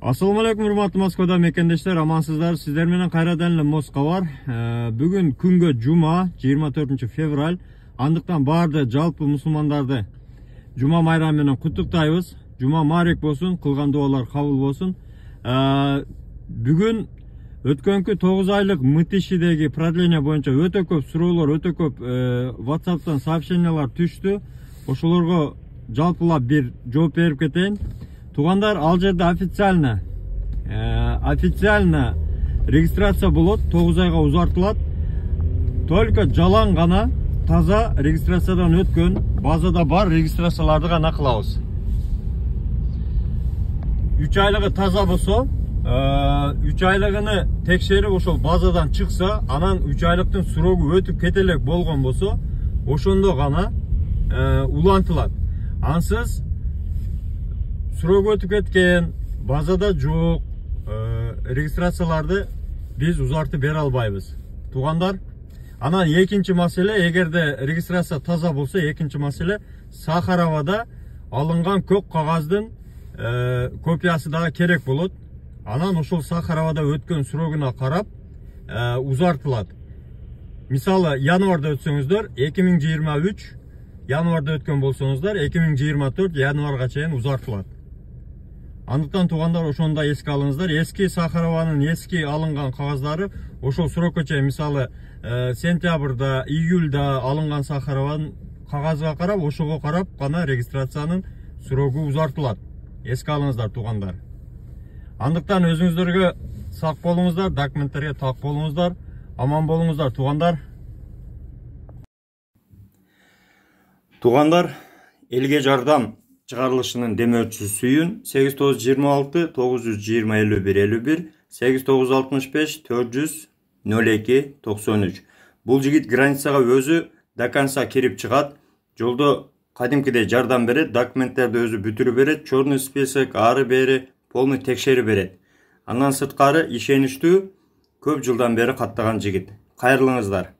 Assalamu alaikum hurmatly Moskvada mekendештер, amansızlar. Sizler менен кайрадан эле Москва бар. Бүгүн күнгө жума 24 февраль. Андыктан барды жалпы мусулмандарды жума майрамы менен куттуктайбыз. Жума марек болсун, кылган дуалар кабыл болсун. Бүгүн өткөнкү 9 айлык МТШдеги продление боюнча өтө көп суроолор, өтө көп WhatsApp'тан сообщениялар түштү. Ошолорго жалпылап бир жооп берип кетейин. Тугандар, ал жерде официально регистрация болот, 9 айга узартылат. Только жалаң гана таза регистрациядан өткөн, базада бар регистрацияларды гана кылабыз. 3 айлыгы таза болсо, 3 айлыгыны текшерип ошол базадан чыкса, анан 3 айлыктын срогу өтүп кете элек болгон болсо, ошондо гана улантылат. Ансыз срок өтүп кеткен, базада жок регистрацияларды биз узартып бере албайбыз. Тугандар, анан экинчи маселе, эгерде регистрация таза болсо, экинчи маселе, Сахаровада алынган көк кагаздын копиясы дагы керек болот. Анан ошол Сахаровада өткөн срогуна карап узартылат. Мисалы, январда өтсөңүздөр 2023, январда өткөн болсоңуздар 2024 январга чейин узартылат. Андыктан тугандар, ошондо эске алыңыздар. Эски Сахарованын эски алынган кагаздары ошол срокко чейин, мисалы, сентябрда, июльда алынган Сахарованын кагазга карап, ошого карап гана регистрациянын срогу узартылат. Эске алыңыздар тугандар. Андыктан өзүңүздөргө сак болуңуздар, документтерге так болуңуздар, аман болуңуздар тугандар. Тугандар, элге жардам чыгарылышынын демөөрчүсү сүйүн 8926 920 51 51 8965 400 02 93. Бул жигит границага өзү до конца кирип чыгат. Жолдо кадимкидей жардам берет, документтерди өзү бүтүрүп берет, черный список, ары бери полный текшерип берет. Андан сырткары ишеничтүү, көп жылдан бери каттаган жигит. Кайрылыңыздар.